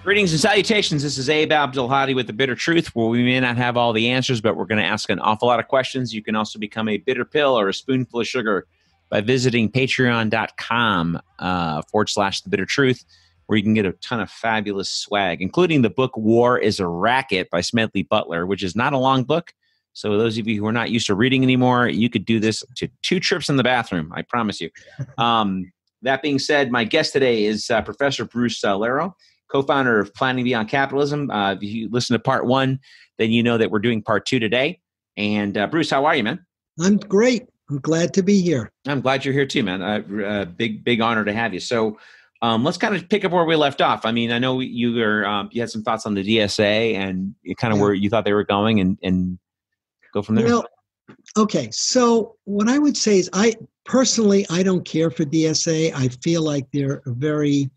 Greetings and salutations. This is Abe Abdelhadi with The Bitter Truth, where we may not have all the answers, but we're going to ask an awful lot of questions. You can also become a bitter pill or a spoonful of sugar by visiting patreon.com /The Bitter Truth, where you can get a ton of fabulous swag, including the book War is a Racket by Smedley Butler, which is not a long book. So those of you who are not used to reading anymore, you could do this to 2 trips in the bathroom, I promise you. That being said, my guest today is Professor Bruce Lerro, co-founder of Planning Beyond Capitalism. If you listen to part 1, then you know that we're doing part 2 today. And Bruce, how are you, man? I'm great. I'm glad to be here. I'm glad you're here too, man. Big honor to have you. So let's kind of pick up where we left off. I mean, I know you had some thoughts on the DSA and kind of where you thought they were going and go from there. Well, okay. So what I would say is I don't care for DSA. I feel like they're a very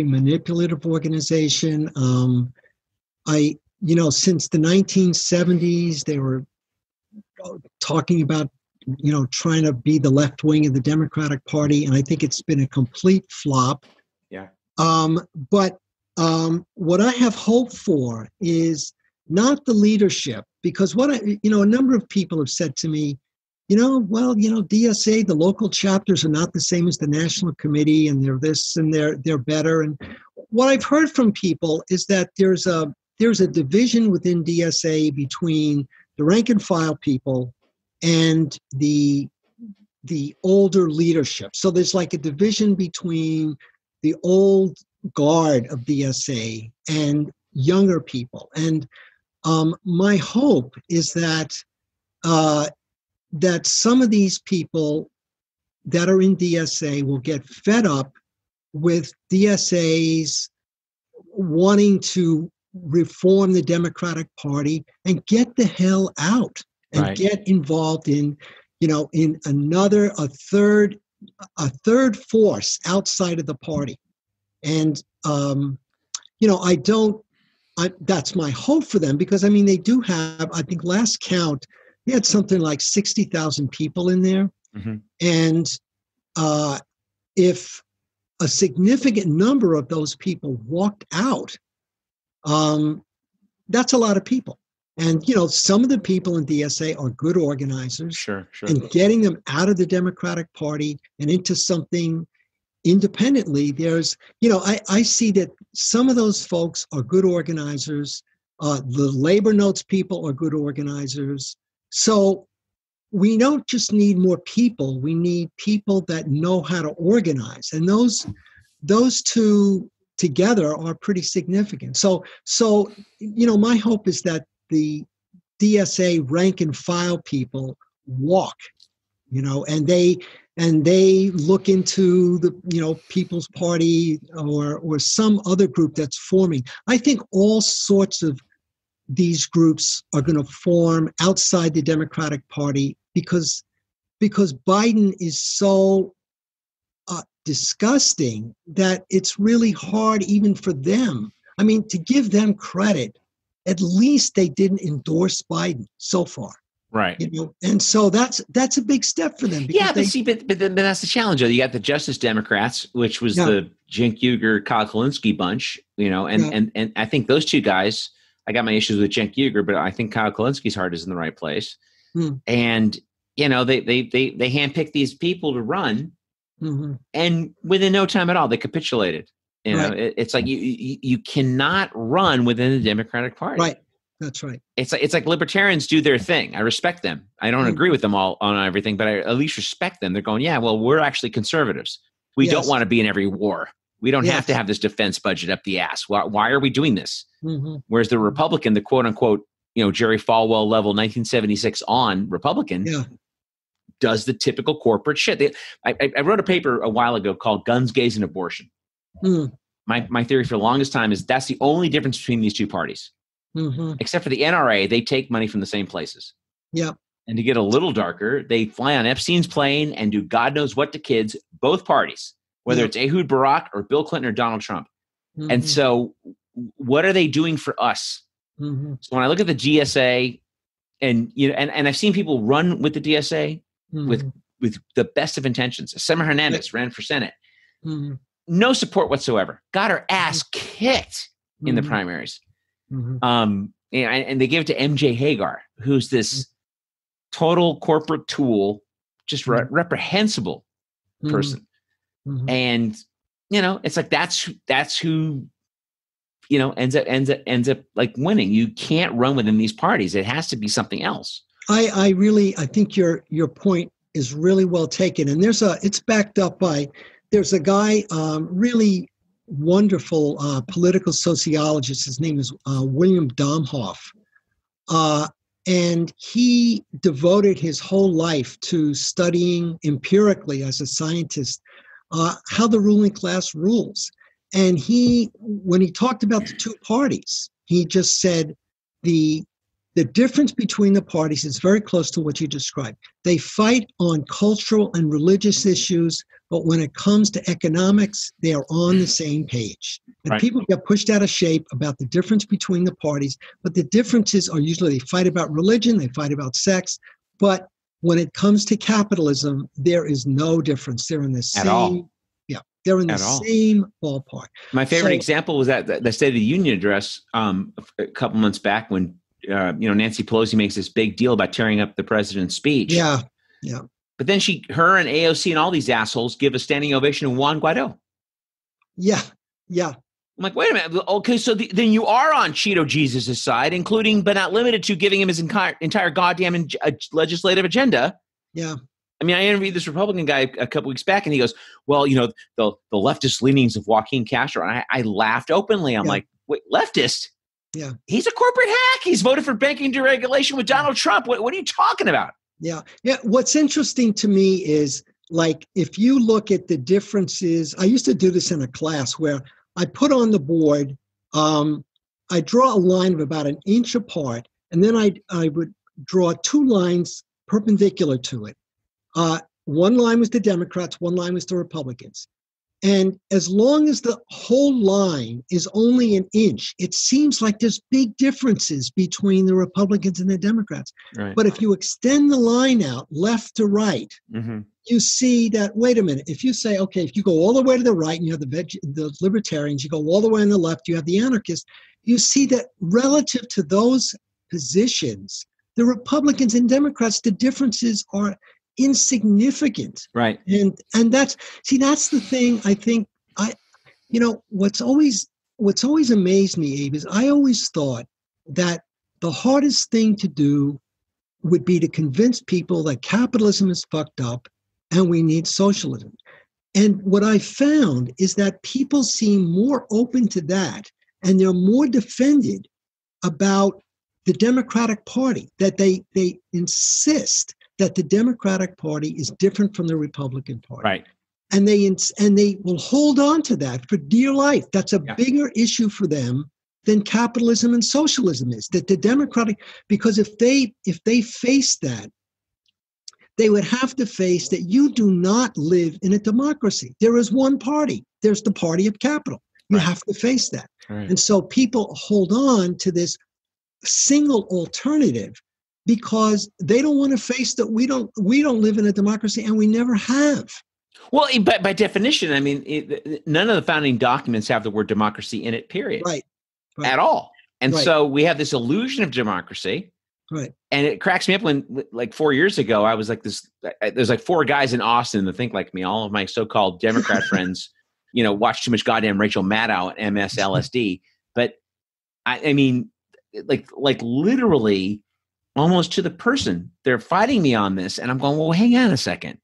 manipulative organization. Since the 1970s, they were talking about, trying to be the left wing of the Democratic Party, and I think it's been a complete flop. Yeah. But what I have hope for is not the leadership, because a number of people have said to me, DSA, the local chapters are not the same as the national committee, and they're this and they're better. And what I've heard from people is that there's a division within DSA between the rank and file people and the older leadership. So there's like a division between the old guard of DSA and younger people. And my hope is that some of these people that are in DSA will get fed up with DSA's wanting to reform the Democratic Party and get the hell out and get involved in a third force outside of the party. And that's my hope for them, because they do have, I think last count, they had something like 60,000 people in there. Mm-hmm. And if a significant number of those people walked out, that's a lot of people. And, some of the people in DSA are good organizers. Sure. And getting them out of the Democratic Party and into something independently, I see that some of those folks are good organizers. The labor notes people are good organizers. So we don't just need more people. We need people that know how to organize. And those two together are pretty significant. So my hope is that the DSA rank and file people walk, and they look into the, People's Party or some other group that's forming. I think all sorts of these groups are going to form outside the Democratic Party because Biden is so disgusting that it's really hard even for them. To give them credit, at least they didn't endorse Biden so far. Right. And so that's a big step for them. Yeah, but then that's the challenge. You got the Justice Democrats, which was the Cenk Uygur, Kyle Kulinski bunch, and I think those two guys, I got my issues with Cenk Uygur, but I think Kyle Kulinski's heart is in the right place. And, they handpicked these people to run, and within no time at all, they capitulated. It's like you cannot run within the Democratic Party. Right. That's right. It's like libertarians do their thing. I respect them. I don't agree with them all on everything, but I at least respect them. They're going, yeah, well, we're actually conservatives. We don't want to be in every war. We don't have to have this defense budget up the ass. Why are we doing this? Whereas the Republican, the quote unquote, Jerry Falwell level 1976 on Republican does the typical corporate shit. I wrote a paper a while ago called Guns, Gays, and Abortion. My theory for the longest time is that's the only difference between these two parties. Except for the NRA, they take money from the same places. Yeah. And to get a little darker, they fly on Epstein's plane and do God knows what to kids, both parties, whether it's Ehud Barak or Bill Clinton or Donald Trump. And so what are they doing for us? So when I look at the GSA and I've seen people run with the DSA with the best of intentions. Semer Hernandez ran for Senate. no support whatsoever. Got her ass kicked in the primaries. And they gave it to MJ Hagar, who's this total corporate tool, just reprehensible person. And, it's like, that's who, ends up like winning. You can't run within these parties. It has to be something else. I think your point is really well taken. And it's backed up by, there's a guy, really wonderful political sociologist. His name is William Domhoff. And he devoted his whole life to studying empirically as a scientist how the ruling class rules. And when he talked about the two parties, he just said the difference between the parties is very close to what you described. They fight on cultural and religious issues, but when it comes to economics, they are on the same page. And people get pushed out of shape about the difference between the parties, but the differences are usually they fight about religion, they fight about sex, but when it comes to capitalism, there is no difference. They're in the same, at all. Yeah, they're in the same ballpark. My favorite example was that the State of the Union address a couple months back when Nancy Pelosi makes this big deal about tearing up the president's speech. Yeah. But then her and AOC and all these assholes give a standing ovation to Juan Guaido. Yeah. I'm like, wait a minute. Okay, so then you are on Cheeto Jesus' side, including but not limited to giving him his entire goddamn legislative agenda. Yeah. I mean, I interviewed this Republican guy a couple weeks back, and he goes, well, the leftist leanings of Joaquin Castro. And I laughed openly. I'm like, wait, leftist? Yeah. He's a corporate hack. He's voted for banking deregulation with Donald Trump. What are you talking about? Yeah. What's interesting to me is, like, if you look at the differences, I used to do this in a class where I put on the board, I draw a line of about an inch apart, and then I would draw two lines perpendicular to it. One line was the Democrats, one line was the Republicans. And as long as the whole line is only an inch, it seems like there's big differences between the Republicans and the Democrats. Right. But if you extend the line out left to right, you see that, wait a minute, if you say, okay, if you go all the way to the right and you have the libertarians, you go all the way on the left, you have the anarchists, you see that relative to those positions, the Republicans and Democrats, the differences are insignificant. Right. And that's the thing. I think what's always amazed me, Abe, is I always thought that the hardest thing to do would be to convince people that capitalism is fucked up and we need socialism. And what I found is that people seem more open to that, and they're more defended about the Democratic Party, that they insist that the Democratic Party is different from the Republican Party. Right. And they will hold on to that for dear life. That's a bigger issue for them than capitalism and socialism is. That the Democratic, because if they face that, they would have to face that you do not live in a democracy. There is one party. There's the party of capital. You have to face that. Right. And so people hold on to this single alternative because they don't want to face that we don't live in a democracy, and we never have. Well, by definition, I mean, none of the founding documents have the word democracy in it, period. Right. At all. And so we have this illusion of democracy. Right. And it cracks me up when, like 4 years ago, I was like there's like four guys in Austin that think like me. All of my so-called Democrat friends, watch too much goddamn Rachel Maddow at MSLSD. But I mean, like literally almost to the person, they're fighting me on this. And I'm going, well, hang on a second.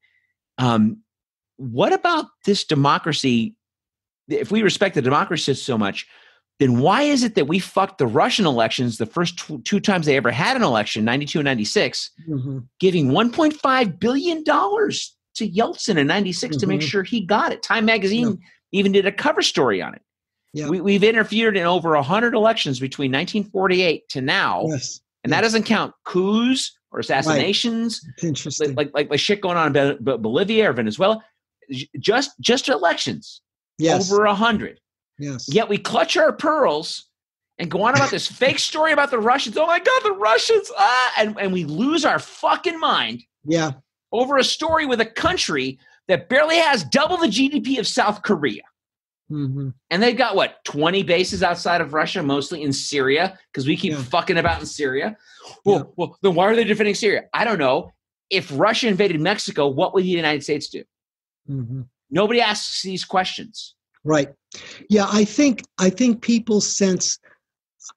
What about this democracy? If we respect the democracy so much, then why is it that we fucked the Russian elections the first two times they ever had an election, 92 and 96, giving $1.5 billion to Yeltsin in 96 to make sure he got it? Time magazine even did a cover story on it. Yeah. We've interfered in over 100 elections between 1948 to now. Yes. And that doesn't count coups or assassinations. Right. Interesting. Like shit going on in Bolivia or Venezuela. Just elections. Yes. Over 100. Yes. Yet we clutch our pearls and go on about this fake story about the Russians. Oh my God, the Russians! And we lose our fucking mind. Yeah. Over a story with a country that barely has double the GDP of South Korea. Mm-hmm. And they've got, what, 20 bases outside of Russia, mostly in Syria, because we keep fucking about in Syria. Well, then why are they defending Syria? I don't know. If Russia invaded Mexico, what would the United States do? Mm-hmm. Nobody asks these questions. Right. Yeah, I think people's sense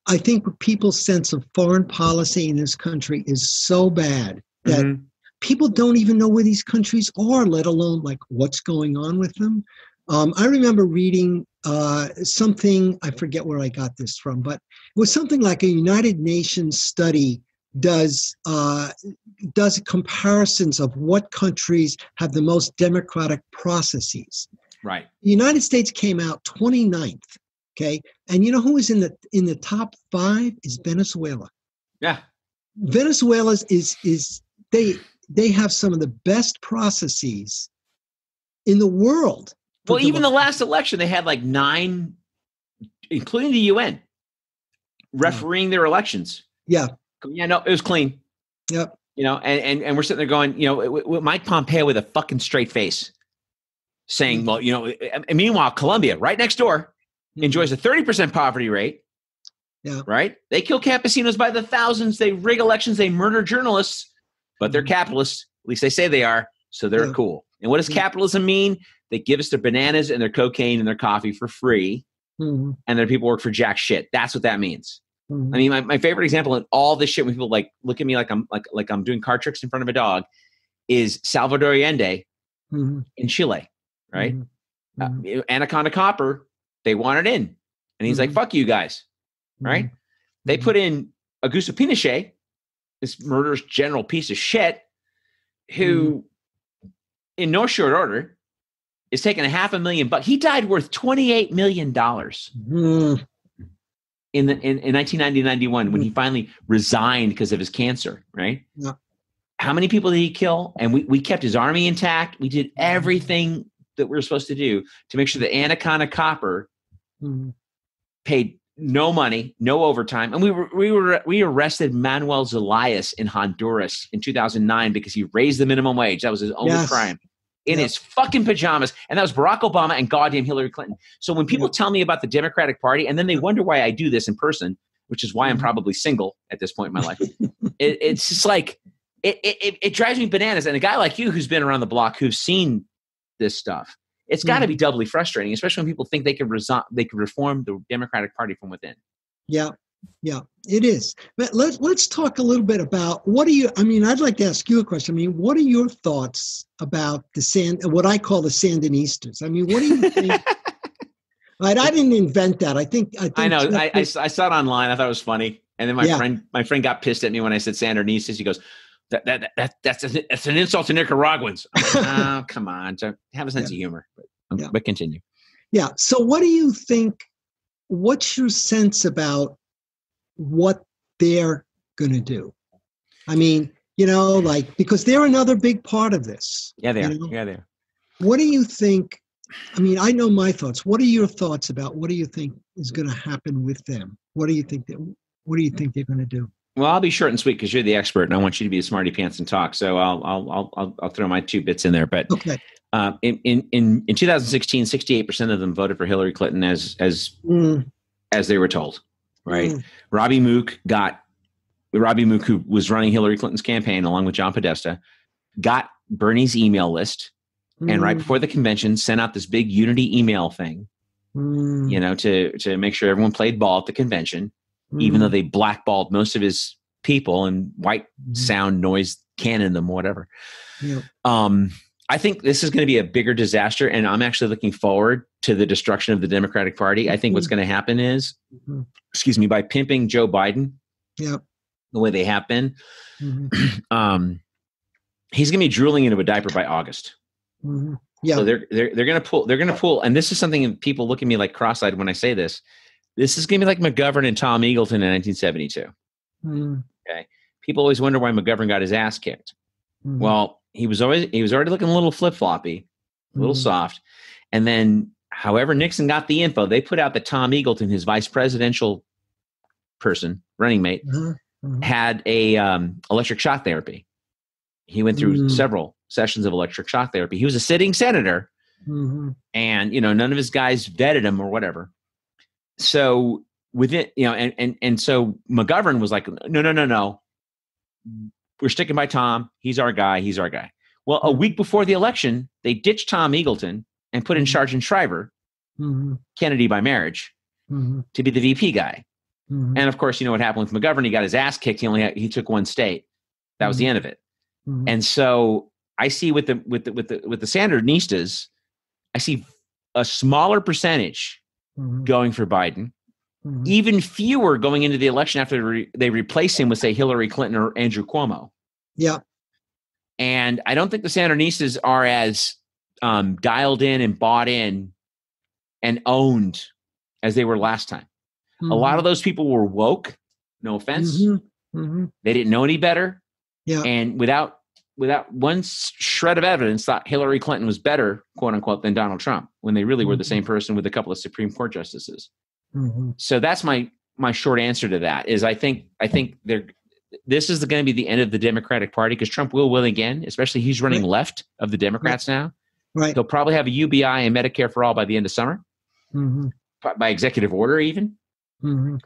of foreign policy in this country is so bad that people don't even know where these countries are, let alone like what's going on with them. I remember reading something, I forget where I got this from, but it was something like a United Nations study does comparisons of what countries have the most democratic processes. Right. The United States came out 29th, okay? And you know who is in the top 5 is Venezuela. Yeah. Venezuela is they have some of the best processes in the world. Well, even the last election, they had like 9, including the UN, refereeing their elections. Yeah. Yeah, no, it was clean. Yep. You know, and we're sitting there going, you know, Mike Pompeo with a fucking straight face saying, well, you know, and meanwhile, Colombia, right next door, enjoys a 30% poverty rate. Yeah. Right? They kill campesinos by the thousands. They rig elections. They murder journalists, but they're capitalists. At least they say they are. So they're cool. And what does capitalism mean? They give us their bananas and their cocaine and their coffee for free. And their people work for jack shit. That's what that means. I mean, my favorite example in all this shit when people like look at me like I'm doing card tricks in front of a dog is Salvador Allende in Chile, right? Anaconda Copper, they want it in. And he's like, fuck you guys, right? They put in Augusto Pinochet, this murderous general piece of shit, who in no short order is taking $500,000. He died worth $28 million. In 1990-91 when he finally resigned because of his cancer, right? Yeah. How many people did he kill? And we kept his army intact. We did everything that we were supposed to do to make sure that Anaconda Copper paid no money, no overtime. And we arrested Manuel Zelaya in Honduras in 2009 because he raised the minimum wage. That was his only crime. In his fucking pajamas. And that was Barack Obama and goddamn Hillary Clinton. So when people tell me about the Democratic Party, and then they wonder why I do this in person, which is why I'm probably single at this point in my life, it's just like, it drives me bananas. And a guy like you who's been around the block, who's seen this stuff, it's got to be doubly frustrating, especially when people think they can reform the Democratic Party from within. Yeah. Yeah, it is. But let's talk a little bit about I'd like to ask you a question. I mean, what are your thoughts about what I call the Sandinistas? I mean, what do you think? Right, I didn't invent that. I know. I saw it online. I thought it was funny. And then my friend got pissed at me when I said Sandinistas. He goes, that's an insult to Nicaraguans. I'm like, oh, come on. Have a sense of humor. But continue. Yeah. So what do you think? What's your sense about what they're going to do? I mean, because they're another big part of this. Yeah, they are. Yeah, they are. What do you think? I mean, I know my thoughts. What are your thoughts about what do you think is going to happen with them? What do you think they're going to do? Well, I'll be short and sweet because you're the expert, and I want you to be a smarty pants and talk. So I'll throw my 2 bits in there. But okay. In 2016, 68% of them voted for Hillary Clinton as they were told. Right. Robbie Mook, who was running Hillary Clinton's campaign along with John Podesta, got Bernie's email list. And right before the convention sent out this big unity email thing, to make sure everyone played ball at the convention, even though they blackballed most of his people and white sound noise cannon them, whatever. Yeah. I think this is going to be a bigger disaster, and I'm actually looking forward to the destruction of the Democratic Party. I think what's going to happen is, by pimping Joe Biden, the way they have been, he's going to be drooling into a diaper by August. Yeah. So they're going to pull, and this is something people look at me like cross-eyed when I say this. This is going to be like McGovern and Tom Eagleton in 1972. Okay. People always wonder why McGovern got his ass kicked. Well, he was already looking a little flip-floppy, a little soft. And then however Nixon got the info, they put out that Tom Eagleton, his vice presidential running mate, had a electric shock therapy. He went through several sessions of electric shock therapy. He was a sitting senator, Mm-hmm. And, none of his guys vetted him or whatever. So with it, and so McGovern was like, no. We're sticking by Tom. He's our guy. Well, a week before the election, they ditched Tom Eagleton and put in Sergeant Shriver, Kennedy by marriage, to be the VP guy. And of course, you know what happened with McGovern? He got his ass kicked. He took one state. That was the end of it. And so I see with the Sandinistas, I see a smaller percentage going for Biden, even fewer going into the election after they replace him with, say, Hillary Clinton or Andrew Cuomo. Yeah. And I don't think the Sandinistas are as dialed in and bought in and owned as they were last time. A lot of those people were woke. No offense. They didn't know any better. Yeah. And without one shred of evidence, thought Hillary Clinton was better, quote unquote, than Donald Trump, when they really were the same person with a couple of Supreme Court justices. So that's my short answer to that. Is I think this is going to be the end of the Democratic Party, because Trump will win again. Especially he's running left of the Democrats now. Right. He'll probably have a UBI and Medicare for all by the end of summer, by executive order even.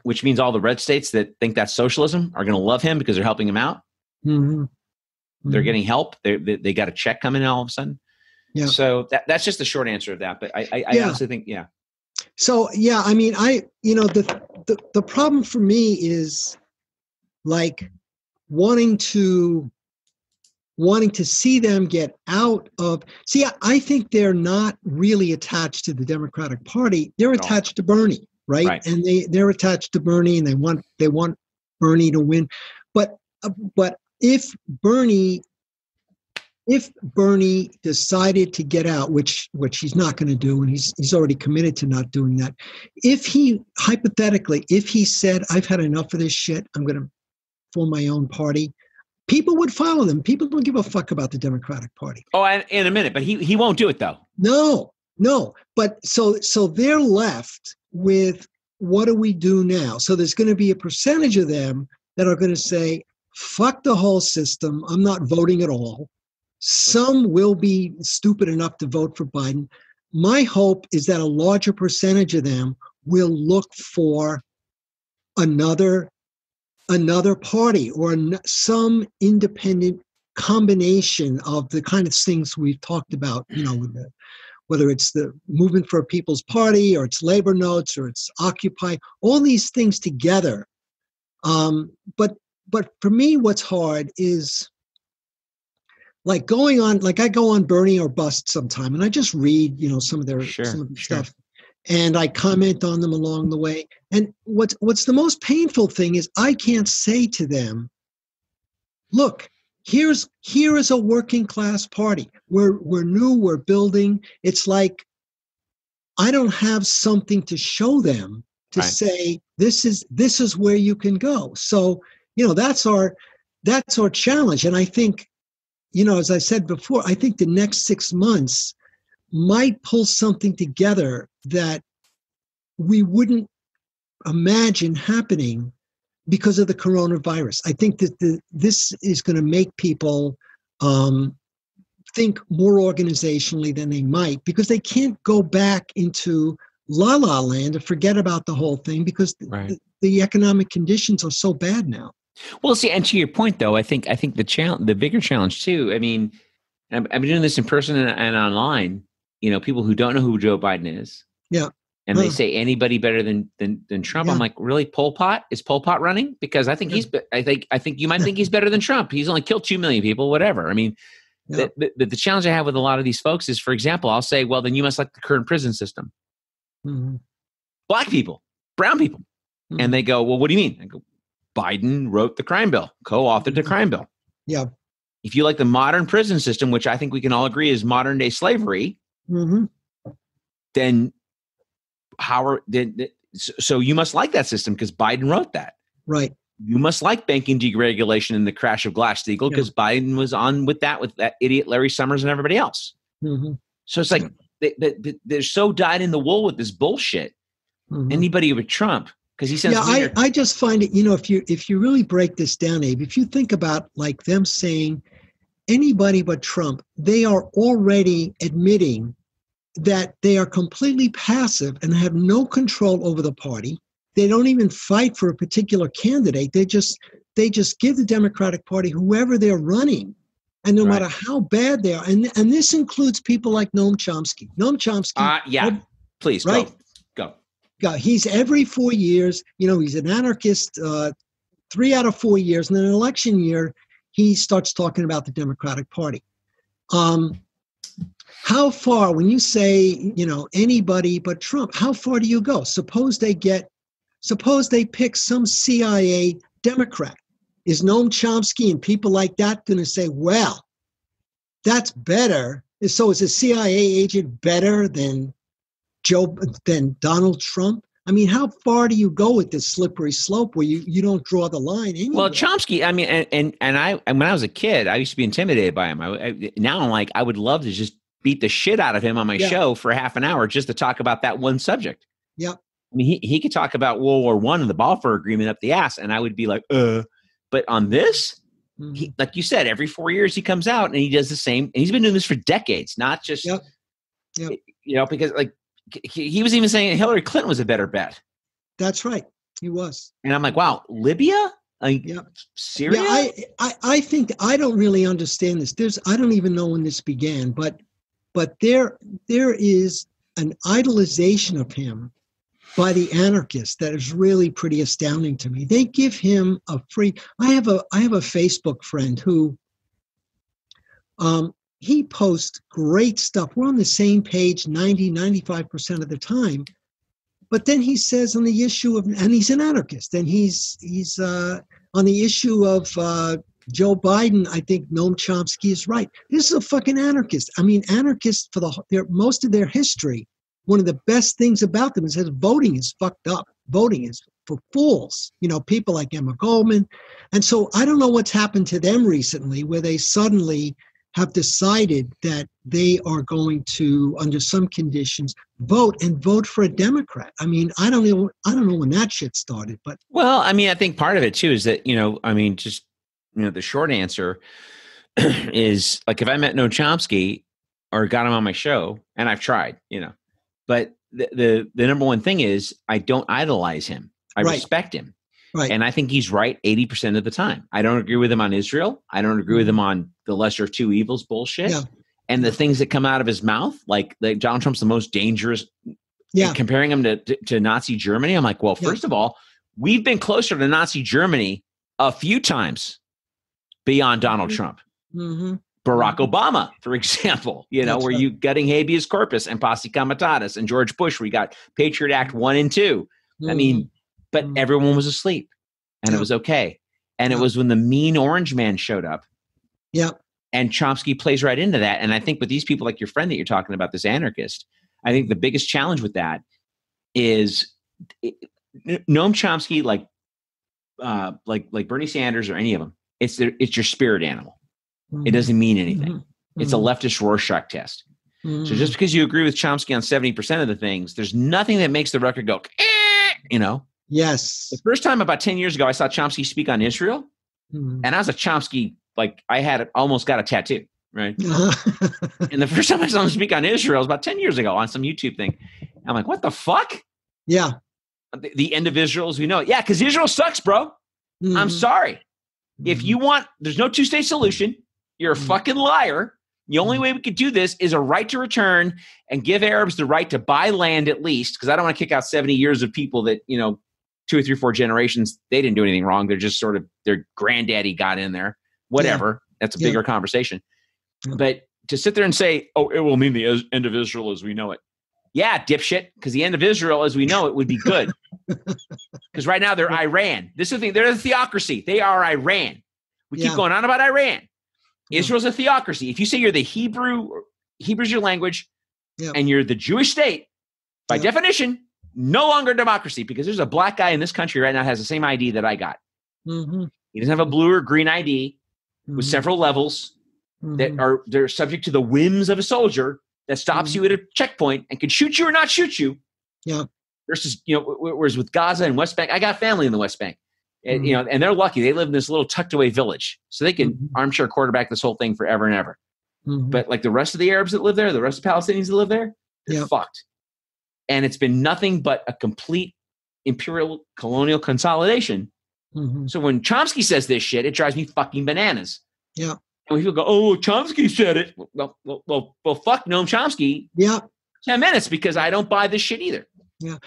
Which means all the red states that think that's socialism are going to love him because they're helping him out. They're getting help. They got a check coming in all of a sudden. Yeah. So that's just the short answer of that. But I honestly think, yeah. So, yeah, I mean, the problem for me is like wanting to see them get out of, I think they're not really attached to the Democratic Party. They're attached to Bernie. Right. And they're attached to Bernie, and they want Bernie to win. But if Bernie decided to get out, which he's not going to do, and he's already committed to not doing that, if he said, I've had enough of this shit, I'm going to form my own party, people would follow them. People don't give a fuck about the Democratic Party. Oh, in a minute, but he won't do it though. No. But so they're left with, what do we do now? So there's going to be a percentage of them that are going to say, fuck the whole system. I'm not voting at all. Some will be stupid enough to vote for Biden. My hope is that a larger percentage of them will look for another party or some independent combination of the kind of things we've talked about, with whether it's the Movement for a People's Party or it's Labor Notes or it's Occupy, all these things together. But for me, what's hard is I go on Bernie or Bust sometime, and I just read, some of their stuff, and I comment on them along the way. And what's the most painful thing is I can't say to them, look, here is a working class party. We're new, we're building. It's like I don't have something to show them to say this is where you can go. So, that's our challenge. And I think, as I said before, I think the next 6 months might pull something together that we wouldn't imagine happening because of the coronavirus. I think that this is going to make people think more organizationally than they might, because they can't go back into la-la land and forget about the whole thing, because the economic conditions are so bad now. Well, see, and to your point, though, I think the bigger challenge too. I mean, I've been doing this in person and online. People who don't know who Joe Biden is. Yeah. And they say anybody better than Trump. Yeah. I'm like, really? Pol Pot? Is Pol Pot running? Because I think I think you might think he's better than Trump. He's only killed 2 million people, whatever. I mean, the challenge I have with a lot of these folks is, for example, I'll say, well, then you must like the current prison system. Black people, brown people. And they go, well, what do you mean? I go, Biden wrote the crime bill, co-authored the crime bill. Yeah. If you like the modern prison system, which I think we can all agree is modern day slavery, then so you must like that system because Biden wrote that. Right. You must like banking deregulation and the crash of Glass-Steagall because Biden was on with that idiot Larry Summers and everybody else. So it's like they're so dyed in the wool with this bullshit. Anybody with Trump, because he says, I just find it, if you really break this down, Abe, if you think about like them saying anybody but Trump, they are already admitting that they are completely passive and have no control over the party. They don't even fight for a particular candidate. They just give the Democratic Party whoever they're running, and no matter how bad they are. And this includes people like Noam Chomsky. Noam Chomsky. Please right? Go. He's every 4 years. He's an anarchist. 3 out of 4 years, and then an election year, he starts talking about the Democratic Party. How far, when you say, anybody but Trump, how far do you go? Suppose they pick some CIA Democrat. Is Noam Chomsky and people like that going to say, well, that's better? So is a CIA agent better than Donald Trump? I mean, how far do you go with this slippery slope where you don't draw the line anywhere? Well, Chomsky, I mean, and when I was a kid, I used to be intimidated by him. Now I'm like, I would love to just beat the shit out of him on my show for half an hour just to talk about that one subject. Yep. I mean, he could talk about World War I and the Balfour Agreement up the ass, and I would be like, But on this, like you said, every 4 years he comes out and he does the same. And he's been doing this for decades, not just, because like he was even saying Hillary Clinton was a better bet. That's right. He was. And I'm like, wow, Libya? Syria? Yeah, I think I don't really understand this. I don't even know when this began, but there is an idolization of him by the anarchists that is really pretty astounding to me. They give him a free. I have a Facebook friend who he posts great stuff. We're on the same page 95% of the time. But then he says on the issue of, and he's an anarchist, and he's on the issue of Joe Biden, I think Noam Chomsky is right. This is a fucking anarchist. I mean, anarchists for most of their history, one of the best things about them is that voting is fucked up. Voting is for fools, people like Emma Goldman. And so I don't know what's happened to them recently where they suddenly have decided that they are going to, under some conditions, vote for a Democrat. I mean, I don't know when that shit started, but. Well, I mean, I think part of it too is that, the short answer is like, if I met Noam Chomsky or got him on my show, and I've tried, but the number one thing is I don't idolize him. I respect him. Right. And I think he's right 80% of the time. I don't agree with him on Israel. I don't agree with him on the lesser of two evils bullshit. Yeah. And the things that come out of his mouth, like Donald Trump's the most dangerous. Yeah. Comparing him to Nazi Germany. I'm like, well, first of all, we've been closer to Nazi Germany a few times beyond Donald Trump. Mm-hmm. Barack Obama, for example, you getting habeas corpus and posse comitatus, and George Bush, we got Patriot Act 1 and 2. I mean, but everyone was asleep and it was okay. And it was when the mean orange man showed up. Yeah. And Chomsky plays right into that. And I think with these people like your friend that you're talking about, this anarchist, I think the biggest challenge with that is Noam Chomsky, like Bernie Sanders or any of them, it's your spirit animal. It doesn't mean anything. It's a leftist Rorschach test. So just because you agree with Chomsky on 70% of the things, there's nothing that makes the record go, Yes. The first time about 10 years ago, I saw Chomsky speak on Israel, and I was a Chomsky, like I almost got a tattoo, right? And the first time I saw him speak on Israel was about 10 years ago on some YouTube thing. I'm like, what the fuck? Yeah. The end of Israel as we know it. Yeah, because Israel sucks, bro. I'm sorry. If you want, there's no two-state solution. You're a fucking liar. The only way we could do this is a right to return and give Arabs the right to buy land at least, because I don't want to kick out 70 years of people that, 2 or 3, 4 generations, they didn't do anything wrong. They're just sort of, their granddaddy got in there. Whatever. That's a bigger conversation. But to sit there and say, oh, it will mean the end of Israel as we know it. Yeah, dipshit, because the end of Israel as we know it would be good. Because right now they're Iran. This is the thing. They're a theocracy. They are Iran. We keep going on about Iran. Israel's a theocracy. If you say you're the Hebrew's your language, and you're the Jewish state, by definition, no longer democracy, because there's a black guy in this country right now that has the same ID that I got. He doesn't have a blue or green ID with several levels that they're subject to the whims of a soldier that stops you at a checkpoint and can shoot you or not shoot you. Yeah. Versus, whereas with Gaza and West Bank, I got family in the West Bank. And, and they're lucky. They live in this little tucked away village. So they can armchair quarterback this whole thing forever and ever. But like the rest of the Arabs that live there, the rest of the Palestinians that live there, They're fucked. And it's been nothing but a complete imperial colonial consolidation. Mm-hmm. So when Chomsky says this shit, it drives me fucking bananas. Yeah. And when people go, oh, Chomsky said it. Well, fuck Noam Chomsky. Yeah. 10 minutes, because I don't buy this shit either. Yeah.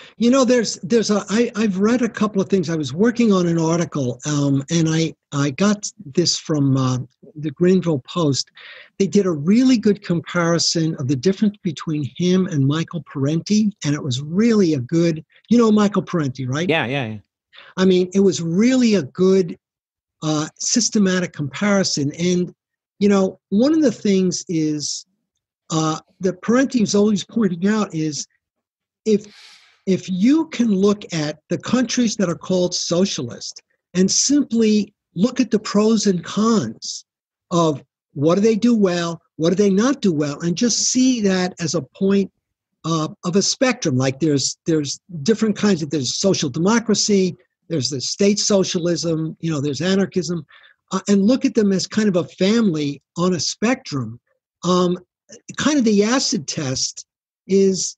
I've read a couple of things. I was working on an article, and I got this from the Greenville Post. They did a really good comparison of the difference between him and Michael Parenti, and it was really a good, Michael Parenti, right? Yeah. I mean, it was really a good systematic comparison. And, one of the things is that Parenti is always pointing out is if you can look at the countries that are called socialist and simply look at the pros and cons of what do they do well, what do they not do well, and just see that as a point of a spectrum. Like there's different kinds of, there's social democracy, there's the state socialism, there's anarchism, and look at them as kind of a family on a spectrum. Kind of the acid test is,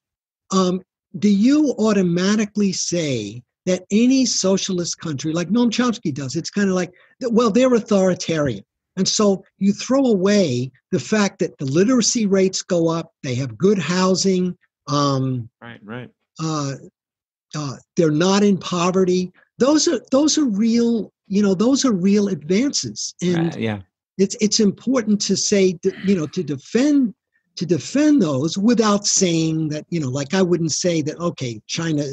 do you automatically say that any socialist country, like Noam Chomsky does, it's kind of like, well, they're authoritarian. And so you throw away the fact that the literacy rates go up, they have good housing. Right. They're not in poverty. Those are real, those are real advances. And it's important to say, to defend those without saying that, like I wouldn't say that, okay, China,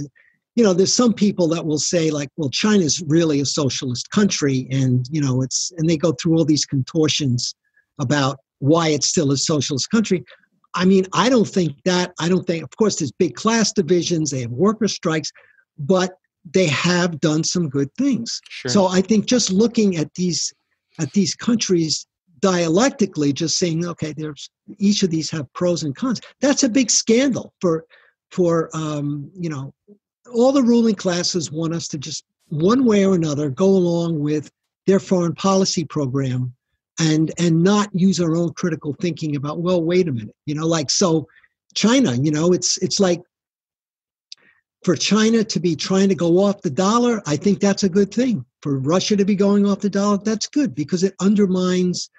there's some people that will say like, well, China's really a socialist country, and, and they go through all these contortions about why it's still a socialist country. I mean, I don't think, of course, there's big class divisions, they have worker strikes, but they have done some good things. Sure. So I think just looking at these countries dialectically, just saying, okay, there's each of these have pros and cons. That's a big scandal for all the ruling classes want us to just one way or another go along with their foreign policy program and not use our own critical thinking about, well, wait a minute, like, so China, it's like for China to be trying to go off the dollar, I think that's a good thing. For Russia to be going off the dollar, that's good because it undermines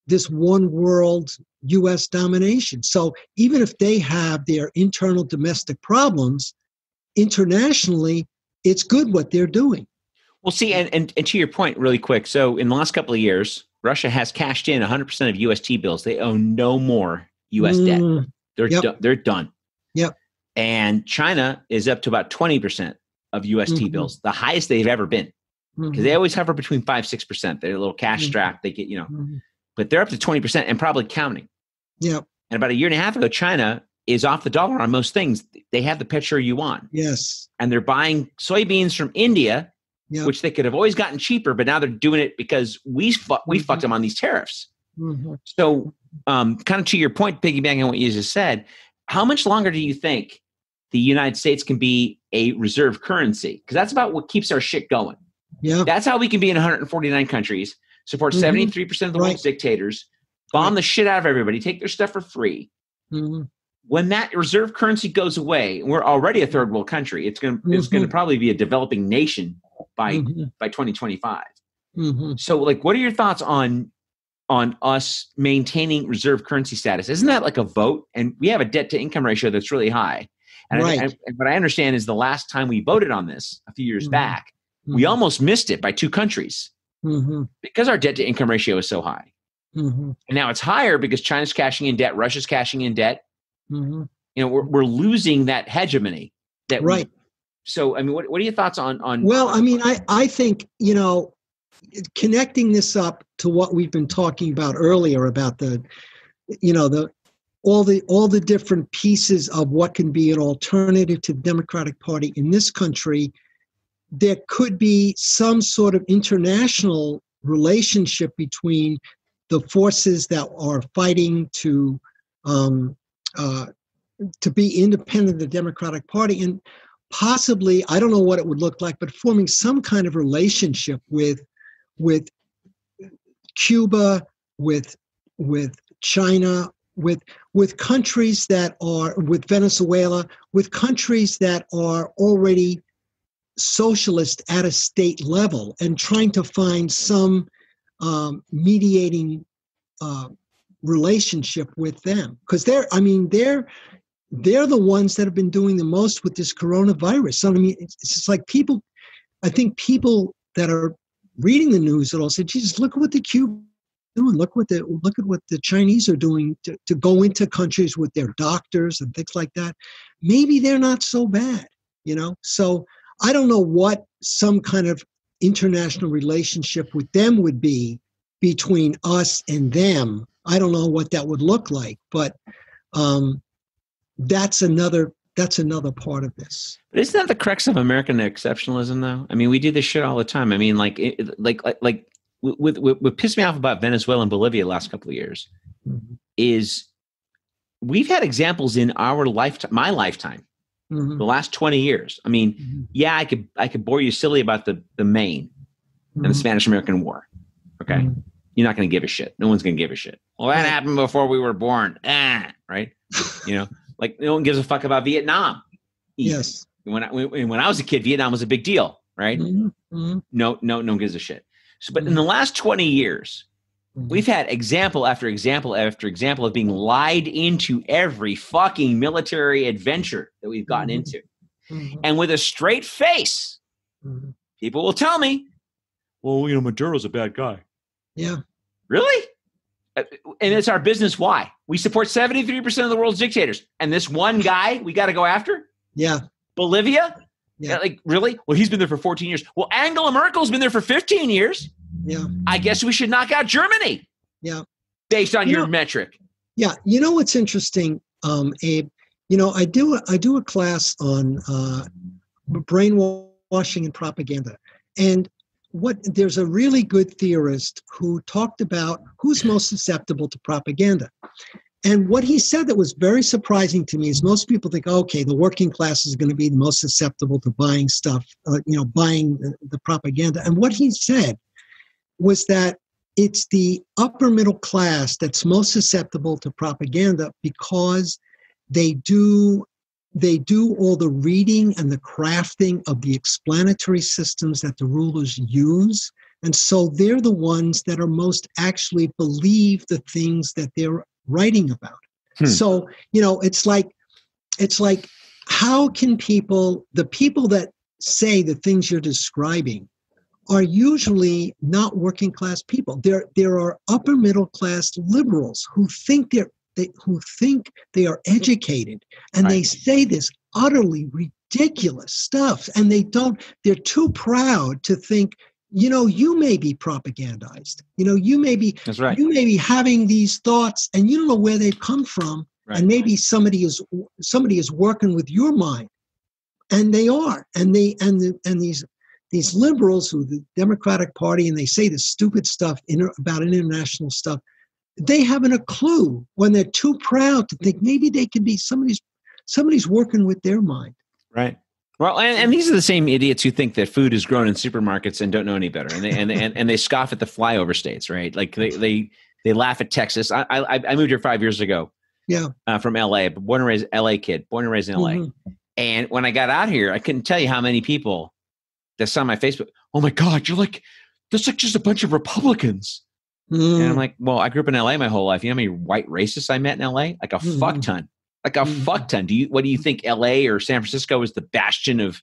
this one world U.S. domination. So even if they have their internal domestic problems, internationally, it's good what they're doing. Well, see, and to your point really quick. So in the last couple of years, Russia has cashed in 100% of U.S. T-bills. They own no more U.S. debt. They're done. Yep. And China is up to about 20% of U.S. T-bills, the highest they've ever been. Because they always hover between 5-6%. They're a little cash strapped. They get, but they're up to 20% and probably counting. Yep. And about a year and a half ago, China is off the dollar on most things. They have the petro yuan. Yes. And they're buying soybeans from India, which they could have always gotten cheaper, but now they're doing it because we fucked them on these tariffs. So kind of to your point, piggybacking on what you just said, how much longer do you think the United States can be a reserve currency? Because that's about what keeps our shit going. Yeah. That's how we can be in 149 countries, support 73% of the world's dictators, bomb the shit out of everybody, take their stuff for free. When that reserve currency goes away, and we're already a third world country, it's going to probably be a developing nation by 2025. So, like, what are your thoughts on us maintaining reserve currency status? Isn't that like a vote? And we have a debt to income ratio that's really high. And what I understand is the last time we voted on this a few years back, we almost missed it by 2 countries because our debt to income ratio is so high. And now it's higher because China's cashing in debt, Russia's cashing in debt. We're losing that hegemony. So, I mean, what are your thoughts on? Well, I mean, I think, connecting this up to what we've been talking about earlier about all the different pieces of what can be an alternative to the Democratic Party in this country, there could be some sort of international relationship between the forces that are fighting to be independent of the Democratic Party, and possibly, I don't know what it would look like, but forming some kind of relationship with Cuba, with China, with countries that are, with Venezuela, with countries that are already socialist at a state level, and trying to find some mediating relationship with them, because they're the ones that have been doing the most with this coronavirus. So I mean, it's just like people. I think people that are reading the news that all say, "Jesus, look at what the Cubans are doing. Look at what the Chinese are doing to go into countries with their doctors and things like that. Maybe they're not so bad, you know." So I don't know what some kind of international relationship with them would be between us and them. I don't know what that would look like, but that's another part of this. But isn't that the crux of American exceptionalism, though? I mean, we do this shit all the time. I mean, what pissed me off about Venezuela and Bolivia the last couple of years is we've had examples in our lifetime, my lifetime, the last 20 years. I mean, yeah, I could bore you silly about the Maine and the Spanish-American War. Okay. You're not going to give a shit. No one's going to give a shit. Well, that happened before we were born. Right? You know, like no one gives a fuck about Vietnam. Either. Yes. When I was a kid, Vietnam was a big deal, right? No one gives a shit. So, but in the last 20 years, we've had example after example after example of being lied into every fucking military adventure that we've gotten into. And with a straight face, people will tell me, well, you know, Maduro's a bad guy. Yeah. Really? And it's our business. Why? We support 73% of the world's dictators. And this one guy we got to go after? Yeah. Bolivia? Yeah. Like, really? Well, he's been there for 14 years. Well, Angela Merkel's been there for 15 years. Yeah. I guess we should knock out Germany. Yeah. Based on your metric. Yeah. You know what's interesting, Abe? You know, I do a class on brainwashing and propaganda. And there's a really good theorist who talked about who's most susceptible to propaganda. And what he said that was very surprising to me is most people think, okay, the working class is going to be the most susceptible to buying stuff, buying the propaganda. And what he said was that it's the upper middle class that's most susceptible to propaganda because they do all the reading and the crafting of the explanatory systems that the rulers use. And so they're the ones that are most actually believe the things that they're writing about. So, you know, it's like, how can the people that say the things you're describing are usually not working class people. There are upper middle class liberals who think they are educated, and they say this utterly ridiculous stuff, and they're too proud to think, you know, you may be propagandized. You know, you may be having these thoughts and you don't know where they've come from. Right. And maybe somebody is working with your mind. And they are. And these liberals who the Democratic Party, and they say this stupid stuff about international stuff, they haven't a clue when they're too proud to think maybe they can be somebody's working with their mind. Right. Well, and these are the same idiots who think that food is grown in supermarkets and don't know any better, and they scoff at the flyover states, right? Like they laugh at Texas. I moved here 5 years ago. Yeah. From LA, born and raised LA kid, born and raised in LA. And when I got out here, I couldn't tell you how many people that saw my Facebook. Oh my God, that's like just a bunch of Republicans. And I'm like, well, I grew up in LA my whole life. You know how many white racists I met in LA? Like a fuck ton. Like a fuck ton. What do you think LA or San Francisco is the bastion of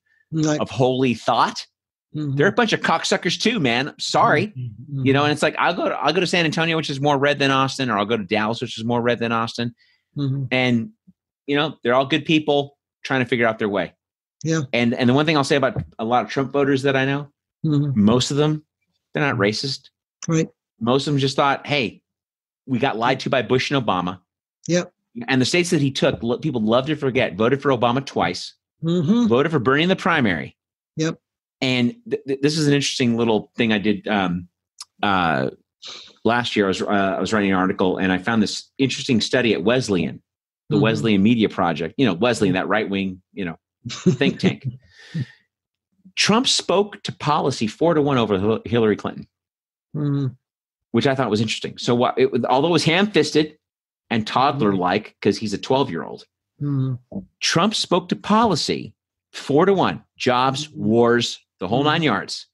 holy thought? They're a bunch of cocksuckers too, man. Sorry. You know, and it's like I'll go to San Antonio, which is more red than Austin, or I'll go to Dallas, which is more red than Austin. And you know, they're all good people trying to figure out their way. Yeah. And the one thing I'll say about a lot of Trump voters that I know, most of them, they're not racist. Right. Most of them just thought, hey, we got lied to by Bush and Obama. Yep. And the states that he took, people love to forget, voted for Obama twice, voted for Bernie in the primary. Yep. And this is an interesting little thing I did last year. I was writing an article, and I found this interesting study at Wesleyan, the Wesleyan Media Project. You know, Wesleyan, that right-wing, you know, think tank. Trump spoke to policy 4-1 over Hillary Clinton, which I thought was interesting. So although it was ham-fisted, and toddler-like because he's a 12-year-old. Trump spoke to policy 4-1, jobs, wars, the whole 9 yards.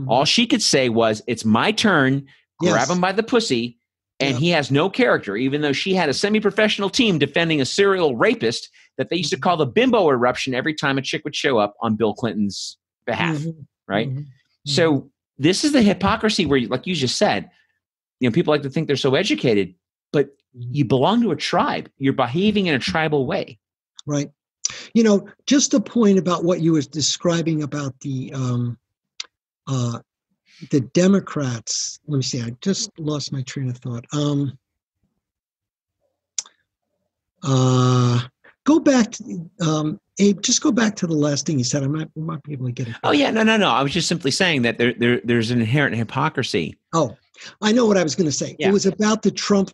All she could say was, it's my turn, grab him by the pussy, and he has no character, even though she had a semi-professional team defending a serial rapist that they used to call the bimbo eruption every time a chick would show up on Bill Clinton's behalf, right? So this is the hypocrisy where, like you just said, people like to think they're so educated, but you belong to a tribe. You're behaving in a tribal way. Right. Just a point about what you were describing about the Democrats. Let me see. I just lost my train of thought. Go back to Abe. Just go back to the last thing you said. I might be able to get it. Oh yeah, no. I was just simply saying that there's an inherent hypocrisy. Oh, I know what I was going to say. Yeah. It was about the Trump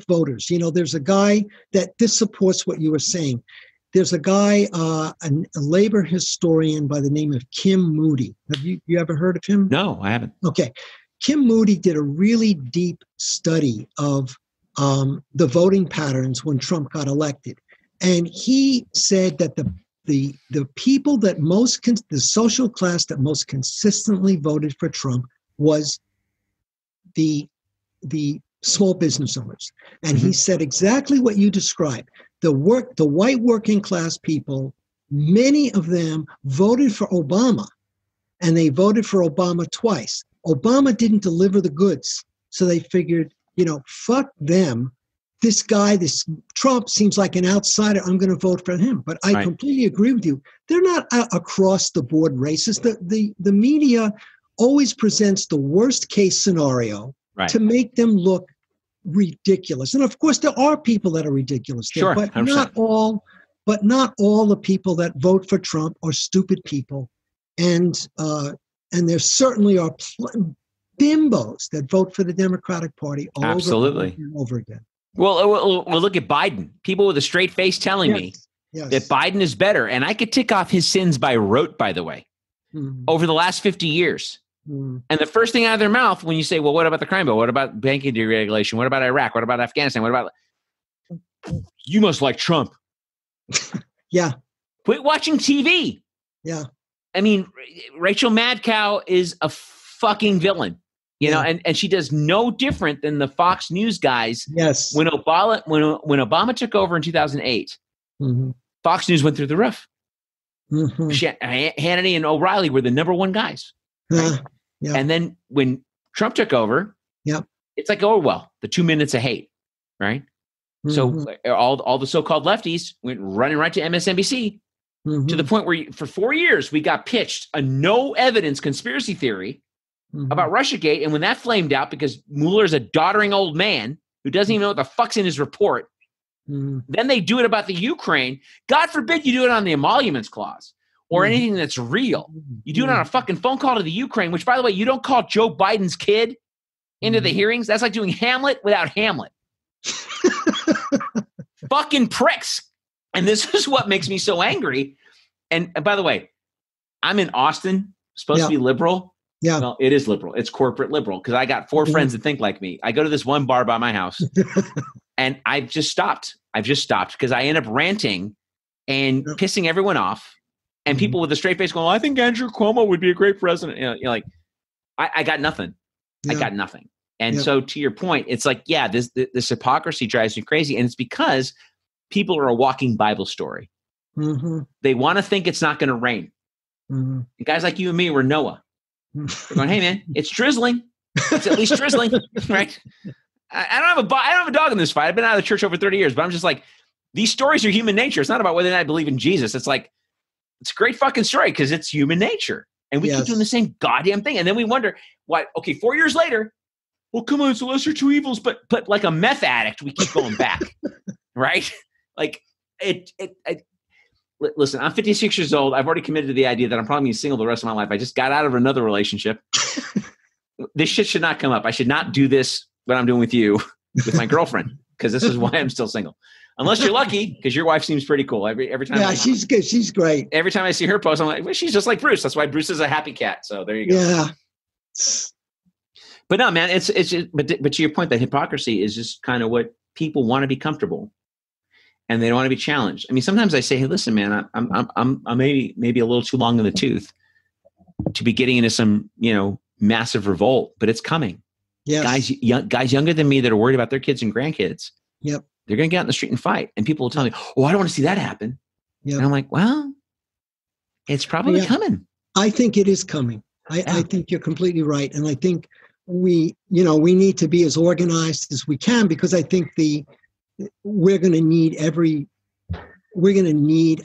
voters. There's a guy that this supports what you were saying. There's a guy, a labor historian by the name of Kim Moody. Have you ever heard of him? No, I haven't. Okay. Kim Moody did a really deep study of the voting patterns when Trump got elected. And he said that the people that the social class that most consistently voted for Trump was the small business owners. And he said exactly what you described. The white working class people, many of them voted for Obama, and they voted for Obama twice. Obama didn't deliver the goods. So they figured, fuck them. This guy, this Trump seems like an outsider. I'm going to vote for him. But I completely agree with you. They're not across the board racist. The media always presents the worst case scenario to make them look ridiculous. And of course, there are people that are ridiculous there, sure, but 100%. not all the people that vote for Trump are stupid people. And there certainly are bimbos that vote for the Democratic Party over and over again. Well, look at Biden. People with a straight face telling me that Biden is better. And I could tick off his sins by rote, by the way, over the last 50 years. And the first thing out of their mouth when you say, well, what about the crime bill? What about banking deregulation? What about Iraq? What about Afghanistan? What about you must like Trump. Yeah. Quit watching TV. Yeah. I mean, Rachel Madcow is a fucking villain, and she does no different than the Fox News guys. Yes. When Obama took over in 2008, Fox News went through the roof. Hannity and O'Reilly were the number one guys. Right? And then when Trump took over, it's like, oh, well, the 2 minutes of hate, right? So all the so-called lefties went running right to MSNBC to the point where for 4 years we got pitched a no evidence conspiracy theory about Russiagate. And when that flamed out because Mueller's a doddering old man who doesn't even know what the fuck's in his report, then they do it about the Ukraine. God forbid you do it on the emoluments clause or anything that's real. You do it on a fucking phone call to the Ukraine, which, by the way, you don't call Joe Biden's kid into the hearings. That's like doing Hamlet without Hamlet. Fucking pricks. And this is what makes me so angry. And by the way, I'm in Austin, supposed to be liberal. Yeah. Well, it is liberal. It's corporate liberal because I got 4 friends that think like me. I go to this one bar by my house and I've just stopped. Because I end up ranting and pissing everyone off. And people with a straight face going, I think Andrew Cuomo would be a great president. You're like, I got nothing. I got nothing. And so to your point, it's like, this hypocrisy drives me crazy. And it's because people are a walking Bible story. They want to think it's not going to rain. And guys like you and me were Noah. We're going, hey man, it's drizzling. It's at least drizzling, right? I don't have a dog in this fight. I've been out of the church over 30 years, but I'm just like, these stories are human nature. It's not about whether or not I believe in Jesus. It's like, it's a great fucking story because it's human nature. And we keep doing the same goddamn thing. And then we wonder why, 4 years later, well, come on, it's the lesser two evils. But like a meth addict, we keep going back, right? Like listen, I'm 56 years old. I've already committed to the idea that I'm probably going to be single the rest of my life. I just got out of another relationship. This shit should not come up. I should not do this, what I'm doing with you, with my girlfriend, because this is why I'm still single. Unless you're lucky, because your wife seems pretty cool. Every time. Yeah, she's good. She's great. Every time I see her post, I'm like, well, she's just like Bruce. That's why Bruce is a happy cat. So there you go. Yeah. But no, man, it's just, but to your point, that hypocrisy is just kind of what people want to be comfortable and they don't want to be challenged. I mean, sometimes I say, hey, listen, man, I'm maybe a little too long in the tooth to be getting into some, massive revolt, but it's coming. Yes. Guys younger than me that are worried about their kids and grandkids. Yep. They're going to get out in the street and fight. And people will tell me, oh, I don't want to see that happen. Yep. And I'm like, well, it's probably coming. I think it is coming. I think you're completely right. And I think we need to be as organized as we can, because I think we're going to need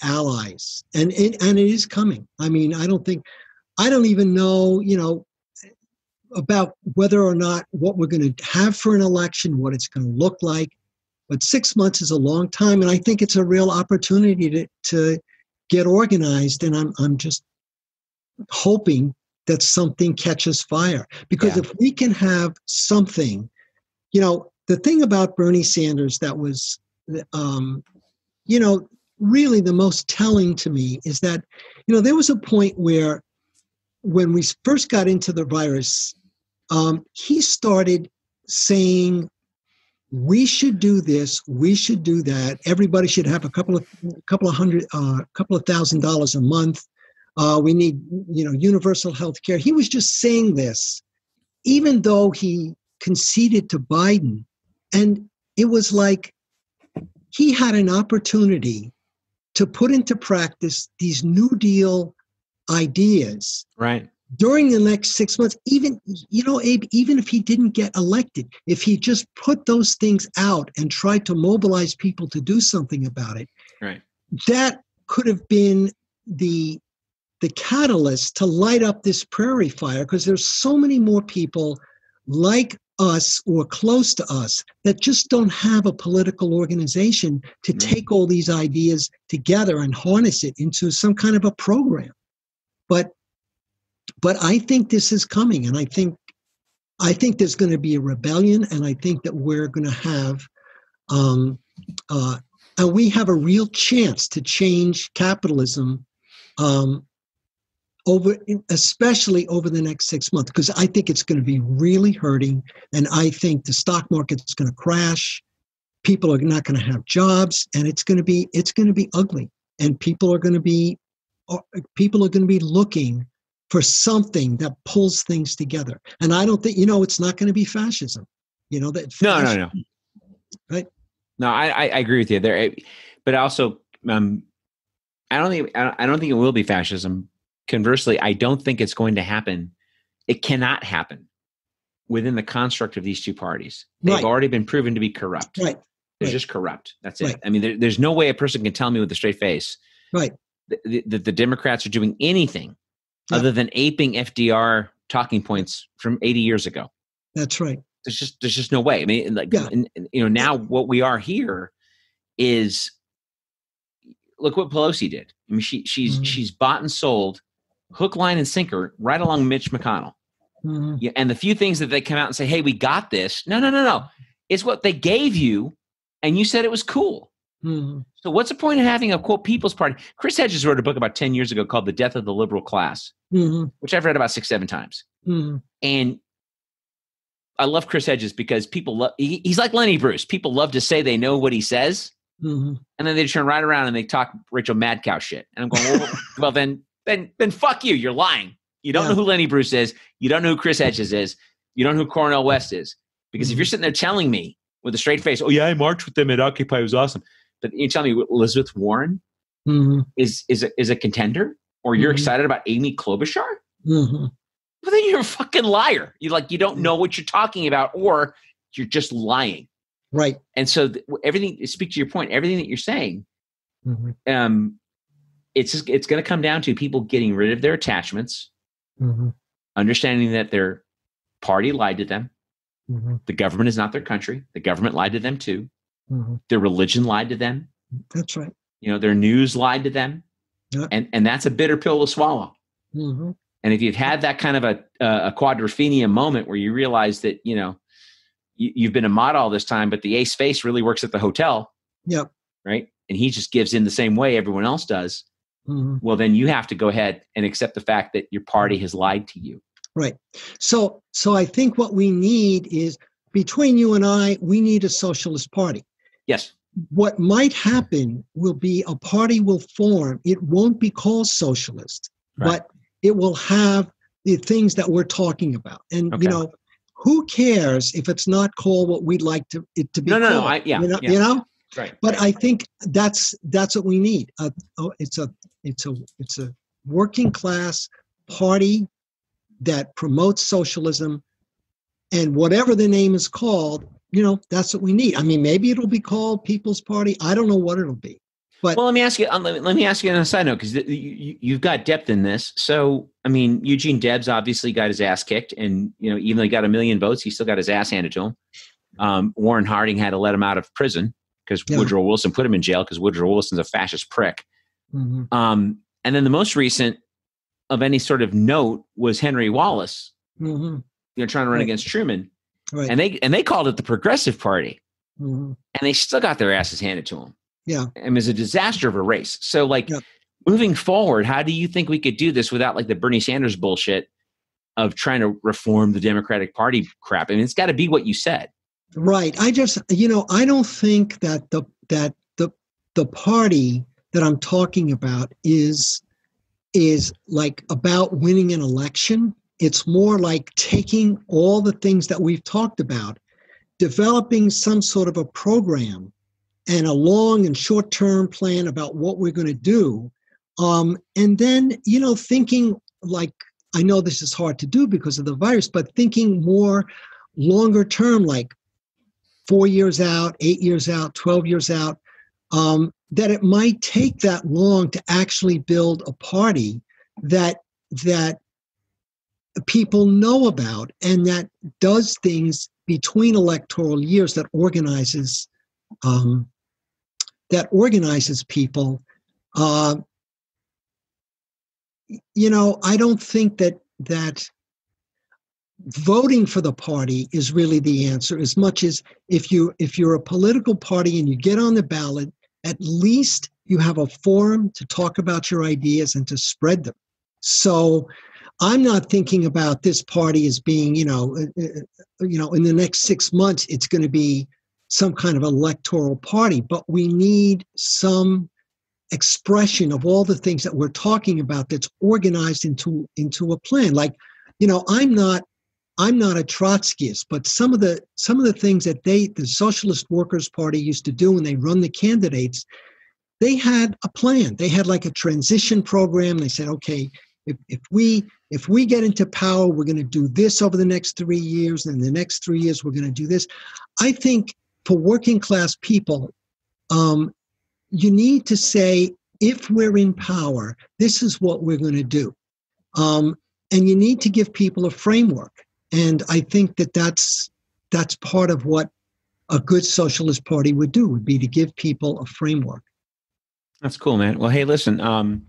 allies, and it is coming. I mean, I don't even know, about whether or not what we're going to have for an election, what it's going to look like. But 6 months is a long time, and I think it's a real opportunity to get organized. And I'm just hoping that something catches fire, because if we can have something, the thing about Bernie Sanders that was, really the most telling to me is that, there was a point where, when we first got into the virus, he started saying, we should do this, we should do that. Everybody should have a couple of $1,000 a month. We need, universal health care. He was just saying this, even though he conceded to Biden. And it was like he had an opportunity to put into practice these New Deal ideas. Right. During the next 6 months, even, Abe, even if he didn't get elected, if he just put those things out and tried to mobilize people to do something about it, right, that could have been the catalyst to light up this prairie fire, because there's so many more people like us or close to us that just don't have a political organization to take all these ideas together and harness it into some kind of a program. But I think this is coming, and I think there's going to be a rebellion, and I think that we're going to have, and we have a real chance to change capitalism, especially over the next 6 months, because I think it's going to be really hurting, and I think the stock market's going to crash. People are not going to have jobs, and it's going to be ugly, and people are going to be looking for something that pulls things together. And I don't think, it's not going to be fascism. No. Right? No, I agree with you there. But also, I don't think it will be fascism. Conversely, I don't think it's going to happen. It cannot happen within the construct of these two parties. They've already been proven to be corrupt. Right. They're just corrupt. That's it. I mean, there's no way a person can tell me with a straight face that the Democrats are doing anything other than aping FDR talking points from 80 years ago. That's right. There's just no way. I mean, now what we are here is, look what Pelosi did. I mean, she's bought and sold hook, line, and sinker right along Mitch McConnell. Mm-hmm. Yeah, and the few things that they come out and say, hey, we got this. No. It's what they gave you, and you said it was cool. Mm-hmm. So what's the point of having a, quote, People's Party? Chris Hedges wrote a book about 10 years ago called The Death of the Liberal Class, which I've read about 6-7 times. Mm-hmm. And I love Chris Hedges because people love, he's like Lenny Bruce. People love to say they know what he says. Mm-hmm. And then they turn right around and they talk Rachel Madcow shit. And I'm going, well, then fuck you. You're lying. You don't know who Lenny Bruce is. You don't know who Chris Hedges is. You don't know who Cornel West is. Because if you're sitting there telling me with a straight face, oh yeah, I marched with them at Occupy, it was awesome. But you tell me Elizabeth Warren is a contender, or you're excited about Amy Klobuchar? Mm-hmm. Well, then you're a fucking liar. You don't know what you're talking about, or you're just lying. Right. And so everything, speak to your point, everything that you're saying, it's going to come down to people getting rid of their attachments, understanding that their party lied to them. The government is not their country. The government lied to them too. Their religion lied to them. That's right. Their news lied to them. Yep. And that's a bitter pill to swallow. And if you've had that kind of a quadrophenia moment where you realize that, you've been a mod all this time, but the ace face really works at the hotel. Yep. Right. And he just gives in the same way everyone else does. Well, then you have to go ahead and accept the fact that your party has lied to you. Right. So I think what we need is between you and I, we need a socialist party. Yes. What might happen will be a party will form. It won't be called socialist, Right. but it will have the things that we're talking about. And, Okay. who cares if it's not called what we'd like it to be called? No. You know? Right. But right. I think that's what we need. It's a working class party that promotes socialism, and whatever the name is called, that's what we need. I mean, maybe it'll be called People's Party. I don't know what it'll be. But well, let me ask you. Let me ask you on a side note, because you've got depth in this. So, I mean, Eugene Debs obviously got his ass kicked, and even though he got 1 million votes, he still got his ass handed to him. Warren Harding had to let him out of prison because Woodrow Wilson put him in jail because Woodrow Wilson's a fascist prick. Mm-hmm. And then the most recent of any sort of note was Henry Wallace, trying to run against Truman, right. and they called it the Progressive Party, and they still got their asses handed to them. Yeah, it was a disaster of a race. So, moving forward, how do you think we could do this without the Bernie Sanders bullshit of trying to reform the Democratic Party crap? I mean, it's got to be what you said. Right. I just, I don't think that the party that I'm talking about is about winning an election. It's more like taking all the things that we've talked about, developing some sort of a program and a long and short-term plan about what we're going to do. And then, thinking I know this is hard to do because of the virus, but thinking more longer term, 4 years out, 8 years out, 12 years out, that it might take that long to actually build a party that people know about and that does things between electoral years, that organizes people. I don't think that voting for the party is really the answer, as much as if you're a political party and you get on the ballot, at least you have a forum to talk about your ideas and to spread them. So I'm not thinking about this party as being, in the next 6 months, it's going to be some kind of electoral party, but we need some expression of all the things that we're talking about that's organized into a plan. I'm not a Trotskyist, but some of the things that the Socialist Workers' Party used to do when they run the candidates, they had a plan. They had a transition program. They said, okay, if we get into power, we're going to do this over the next 3 years, and the next 3 years we're going to do this. I think for working class people, you need to say, if we're in power, this is what we're going to do. And you need to give people a framework. And I think that's part of what a good socialist party would do, would be to give people a framework. That's cool, man. Well, hey, listen, I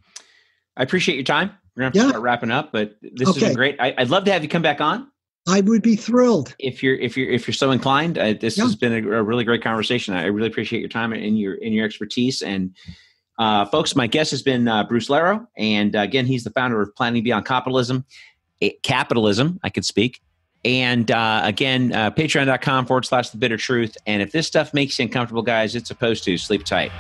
appreciate your time. We're going to have to start wrapping up, but this has been great. I'd love to have you come back on. I would be thrilled. If you're so inclined. This has been a really great conversation. I really appreciate your time and your expertise. And folks, my guest has been Bruce Lerro. And again, he's the founder of Planning Beyond Capitalism, I could speak. And again, patreon.com/thebittertruth. And if this stuff makes you uncomfortable, guys, it's supposed to. Sleep tight.